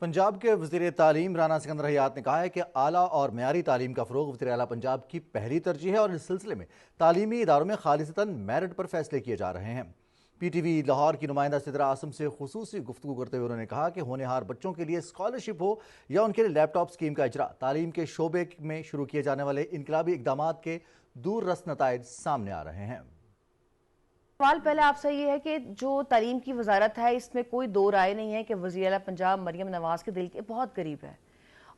पंजाब के वज़ीर तालीम राना सिकंदर हयात ने कहा है कि आला और मयारी तालीम का फ़रोग़ वज़ीर आला पंजाब की पहली तरजीह है और इस सिलसिले में तालीमी इदारों में खालिसतन मेरिट पर फैसले किए जा रहे हैं। PTV लाहौर की नुमाइंदा सिदरा आसम से खुसूसी गुफ्तगू करते हुए उन्होंने कहा कि होनहार बच्चों के लिए स्कॉलरशिप हो या उनके लिए लैपटॉप स्कीम का इजरा, तालीम के शोबे में शुरू किए जाने वाले इनकलाबी इकदाम के दूर रस नताइज सामने आ रहे हैं। सवाल पहले आपसे ये है कि जो तालीम की वजारत है इसमें कोई दो राय नहीं है कि वज़ीर आला पंजाब मरियम नवाज के दिल के बहुत करीब है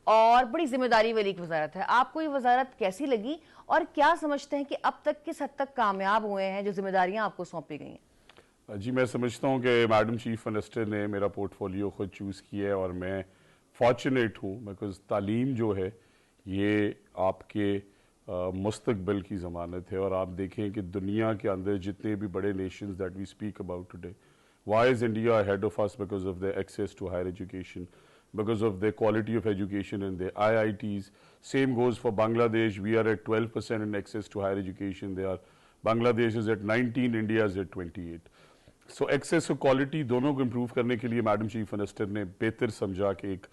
और बड़ी जिम्मेदारी वाली एक वजारत है। आपको ये वजारत कैसी लगी और क्या समझते हैं कि अब तक किस हद तक कामयाब हुए हैं जो जिम्मेदारियां आपको सौंपी गई हैं? जी, मैं समझता हूँ कि मैडम चीफ मिनिस्टर ने मेरा पोर्टफोलियो खुद चूज़ किया है और मैं फॉर्चुनेट हूँ बिकॉज तालीम जो है ये आपके मुस्तकबिल की ज़मानत है। और आप देखें कि दुनिया के अंदर जितने भी बड़े nations that we speak about today, why is India ahead of us? Because of the access to higher education, because of the quality of education in the IITs. Same goes for Bangladesh. We are at 12% in access to higher education. Bangladesh is at 19, India is at 28. So access to quality दोनों को improve करने के लिए madam chief minister ने बेहतर समझा कि एक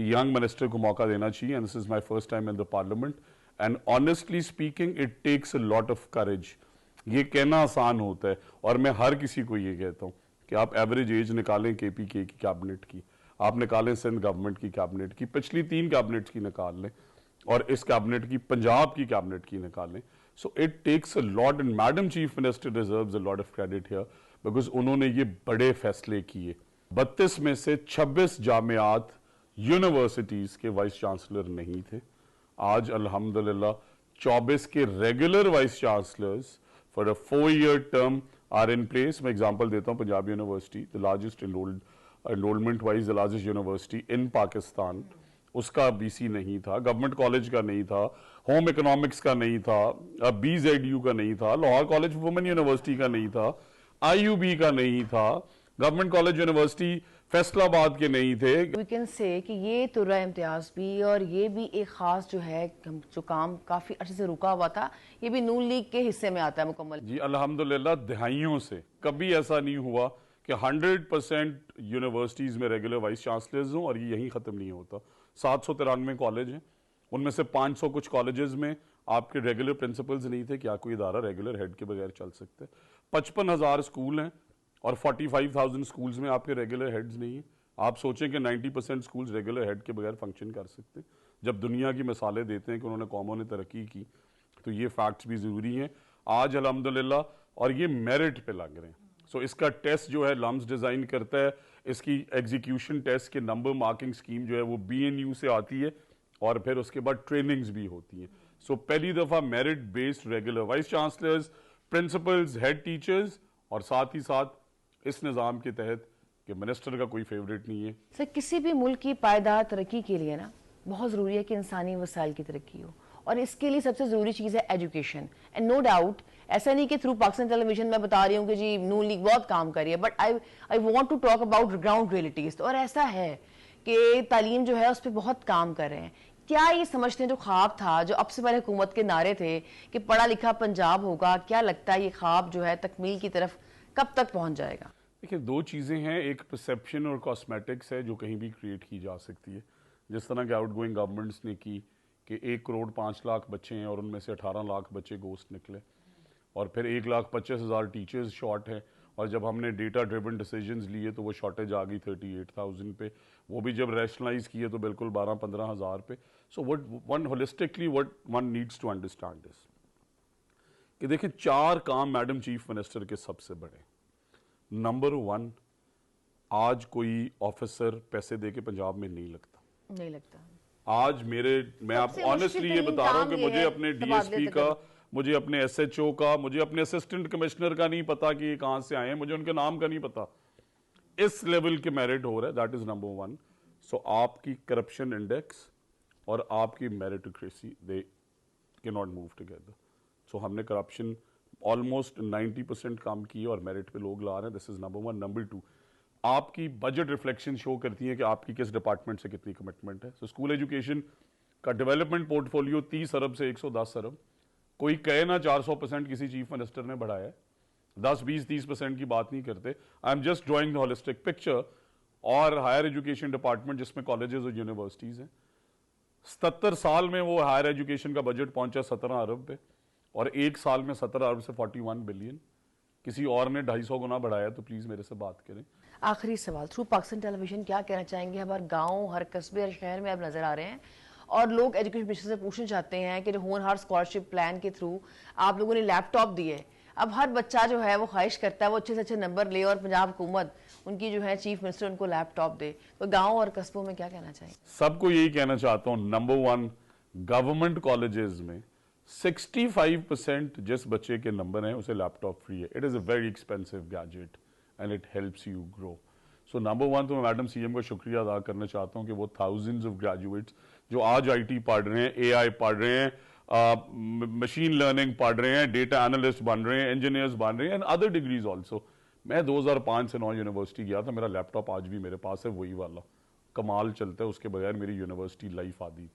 यंग मिनिस्टर को मौका देना चाहिए। And this is my first time in the parliament. And honestly speaking, it takes a lot of courage. ये कहना आसान होता है और मैं हर किसी को ये कहता हूँ कि आप एवरेज एज निकालें KPK की कैबिनेट की, आप निकालें सिंध गवर्नमेंट की कैबिनेट की, पिछली 3 कैबिनेट की निकाल लें और इस कैबिनेट की, पंजाब की कैबिनेट की निकाल लें। So it takes a lot and madam chief minister deserves a lot of credit here because उन्होंने ये बड़े फैसले किए। 32 में से 26 जामियात यूनिवर्सिटीज के वाइस चांसलर नहीं थे। आज अल्हम्दुलिल्लाह 24 के regular vice chancellors for a 4-year term are in place. मैं एग्जांपल देता हूं, Punjab university the largest enrolment wise the largest university in Pakistan, उसका BC नहीं था, गवर्नमेंट कॉलेज का नहीं था, होम इकोनॉमिक्स का नहीं था, BZU का नहीं था, लाहौर कॉलेज वुमेन यूनिवर्सिटी का नहीं था, IUB का नहीं था, गवर्नमेंट कॉलेज यूनिवर्सिटी फैसलाबाद के नहीं थे। वी कैन से कि ये तुर्रा इम्तियाज भी और ये भी एक खास जो है जो काम काफी अच्छे से रुका हुआ था, ये भी नून लीग के हिस्से में आता है मुकम्मल। जी अल्हम्दुलिल्लाह, दहाइयों से कभी ऐसा नहीं हुआ कि 100% यूनिवर्सिटीज में रेगुलर वाइस चांसलर्स हों और ये यहीं खत्म नहीं होता। 793 कॉलेज हैं, उनमें से 500 कुछ कॉलेजेस में आपके रेगुलर प्रिंसिपल्स नहीं थे। क्या कोई इदारा रेगुलर हेड के बगैर चल सकते? 55,000 स्कूल हैं और 45,000 स्कूल्स में आपके रेगुलर हेड्स नहीं है। आप सोचें कि 90% स्कूल्स रेगुलर हेड के बगैर फंक्शन कर सकते हैं। जब दुनिया की मिसालें देते हैं कि उन्होंने कौमों ने तरक्की की, तो ये फैक्ट्स भी ज़रूरी हैं आज अल्हम्दुलिल्लाह, और ये मेरिट पे लग रहे हैं। सो इसका टेस्ट जो है लम्स डिज़ाइन करता है, इसकी एग्जीक्यूशन टेस्ट के नंबर मार्किंग स्कीम जो है वो BNU से आती है और फिर उसके बाद ट्रेनिंग्स भी होती हैं। सो पहली दफ़ा merit based regular vice chancellors, principals, head teachers, और साथ ही साथ इस निज़ाम के तहत कि मिनिस्टर का कोई फेवरेट नहीं है। सर, किसी भी मुल्क की पायदार तरक्की के लिए ना बहुत ज़रूरी है कि इंसानी वसाइल की तरक्की हो और इसके लिए सबसे ज़रूरी चीज़ है एजुकेशन। एंड नो डाउट, ऐसा नहीं कि थ्रू पाकिस्तान टेलीविजन मैं बता रही हूँ कि जी नून लीग बहुत काम कर रही है, but I want to talk about ground realities. और ऐसा है कि तालीम जो है उस पर बहुत काम कर रहे हैं। क्या ये समझते हैं जो ख्वाब था, जो अब से पहले हुकूमत के नारे थे कि पढ़ा लिखा पंजाब होगा, क्या लगता है ये ख्वाब जो है तकमील की तरफ कब तक पहुंच जाएगा? देखिए, 2 चीज़ें हैं, एक परसेप्शन और कॉस्मेटिक्स है जो कहीं भी क्रिएट की जा सकती है। जिस तरह के आउट गोइंग गवर्नमेंट्स ने की कि 1 करोड़ 5 लाख बच्चे हैं और उनमें से 18 लाख बच्चे गोस्ट निकले, और फिर 1,25,000 टीचर्स शॉर्ट हैं, और जब हमने डेटा ड्रिवन डिसीजंस लिए तो वो शॉर्टेज आ गई 38,000 पे, वो भी जब रैशनलाइज किए तो बिल्कुल 12-15 हज़ार पे। So what one holistically what one needs to understand this कि देखिए 4 काम मैडम चीफ मिनिस्टर के सबसे बड़े। नंबर 1, आज कोई ऑफिसर पैसे दे के पंजाब में नहीं लगता। आज मैं आप ऑनेस्टली ये बता रहा हूं कि मुझे अपने DSP का, मुझे अपने SHO का, मुझे अपने असिस्टेंट कमिश्नर का नहीं पता कि ये कहां से आए हैं, मुझे उनके नाम का नहीं पता। इस लेवल के मेरिट हो रहा है, दैट इज नंबर 1। सो आपकी करप्शन इंडेक्स और आपकी meritocracy they can not move together. So हमने करप्शन ऑलमोस्ट 90% काम किए और मेरिट पे लोग ला रहे हैं। This is number 1। नंबर 2, आपकी बजट रिफ्लेक्शन शो करती है कि आपकी किस डिपार्टमेंट से कितनी कमिटमेंट है। सो स्कूल एजुकेशन का डेवलपमेंट पोर्टफोलियो 30 अरब से 110 अरब, कोई कहे ना 400% किसी चीफ मिनिस्टर ने बढ़ाया है, 10, 20, 30% की बात नहीं करते। I am just drawing the holistic picture. और हायर एजुकेशन डिपार्टमेंट जिसमें कॉलेजेस और यूनिवर्सिटीज हैं, 77 साल में वो हायर एजुकेशन का बजट पहुंचा 17 अरब पे, और एक साल में 17 अरब से 41 बिलियन। किसी और ने 250 गुना बढ़ाया तो प्लीज मेरे से बात करें। आखिरी सवाल, थ्रू पाकिस्तान टेलीविजन क्या कहना चाहेंगे? हमारे गांव, हर कस्बे, हर शहर में अब नजर आ रहे हैं और लोग एजुकेशन मिनिस्टर से पूछना चाहते हैं कि जो होनहार स्कॉलरशिप प्लान के थ्रू आप लोगों ने लैपटॉप दिए, अब हर बच्चा जो है वो ख्वाहिश करता है वो अच्छे से अच्छे नंबर ले और पंजाब हुकूमत, उनकी जो है चीफ मिनिस्टर, उनको लैपटॉप दे। तो गाँव और कस्बों में क्या कहना चाहिए? सबको यही कहना चाहता हूं, नंबर 1, गवर्नमेंट कॉलेजेस में 65% जिस बच्चे के नंबर हैं उसे लैपटॉप फ्री है। It is a very expensive gadget and it helps you grow. So number 1 तो मैं मैडम सीएम का शुक्रिया अदा करना चाहता हूं कि वो थाउजेंड्स ऑफ ग्रेजुएट्स जो आज आईटी पढ़ रहे हैं, एआई पढ़ रहे हैं, मशीन लर्निंग पढ़ रहे हैं, डेटा एनालिस्ट बन रहे हैं, इंजीनियर्स बन रहे हैं एंड अदर डिग्रीज ऑल्सो। मैं 2005 से 9 यूनिवर्सिटी गया था, मेरा लैपटॉप आज भी मेरे पास है, वही वाला कमाल चलता है, उसके बगैर मेरी यूनिवर्सिटी लाइफ आती थी।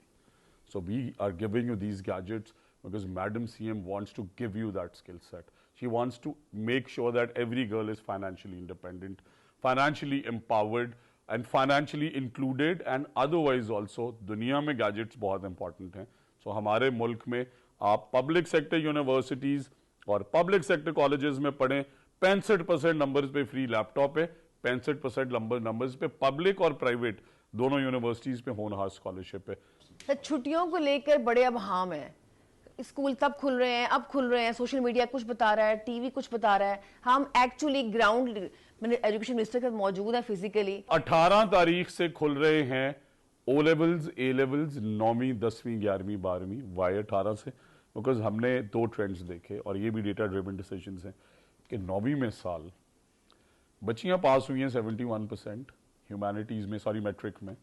So we are giving you these gadgets because Madam CM wants to give you that skill set. She wants to make sure that every girl is financially independent, financially empowered and financially included and otherwise also दुनिया में gadgets बहुत important हैं। So हमारे मुल्क में आप public sector universities और public sector colleges में पढ़ें, 65% नंबर्स पे फ्री लैपटॉप है, 65% नंबर्स पे पब्लिक और प्राइवेट दोनों यूनिवर्सिटीज पे होनहार स्कॉलरशिप है। छुट्टियों को लेकर बड़े अब हाम है, स्कूल तब खुल रहे हैं, अब खुल रहे हैं, सोशल मीडिया कुछ बता रहा है, टीवी कुछ बता रहा है, हम एक्चुअली ग्राउंड एजुकेशन मिनिस्टर के साथ मौजूद है फिजिकली। 18 तारीख से खुल रहे हैं ओ लेवल्स, ए लेवल्स, 9वीं 10वीं 11वीं 12वीं, वाई 18 से, बिकॉज हमने 2 ट्रेंड्स देखे और ये भी डेटा ड्रिवन डिसीजंस हैं कि 9वीं में साल बच्चियां पास हुई हैं 71% ह्यूमैनिटीज में, सॉरी मैट्रिक में,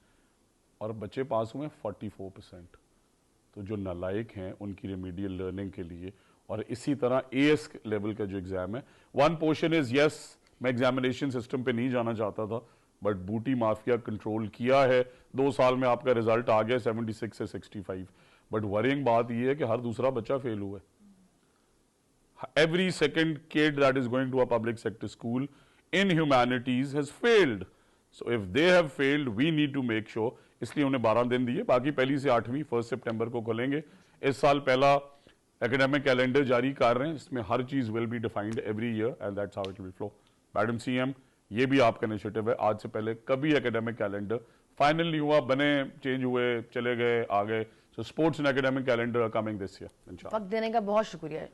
और बच्चे पास हुए 44%। तो जो नालायक हैं उनकी रेमेडियल लर्निंग के लिए, और इसी तरह एएस लेवल का जो एग्जाम है, वन पोर्शन इज यस, मैं एग्जामिनेशन सिस्टम पे नहीं जाना चाहता था बट बूटी माफिया कंट्रोल किया है, 2 साल में आपका रिजल्ट आ गया 76 से 65। बट वरिंग बात यह है कि हर दूसरा बच्चा फेल हुआ है। Every second kid that is going to a public sector school in humanities has failed. So if they have failed we need to make sure, इसलिए उन्हें 12 दिन दिए, बाकी पहली से 8वीं 1 सितंबर को खुलेंगे। इस साल पहला एकेडमिक कैलेंडर जारी कर रहे हैं, इसमें हर चीज will be defined every year and that's how it will flow. Madam CM, ये भी आपका इनिशिएटिव है, आज से पहले कभी एकेडमिक कैलेंडर फाइनल नहीं हुआ, बने, चेंज हुए, चले गए, आ गए। So sports and academic calendar are coming this year इंशाल्लाह। वक्त देने का बहुत शुक्रिया।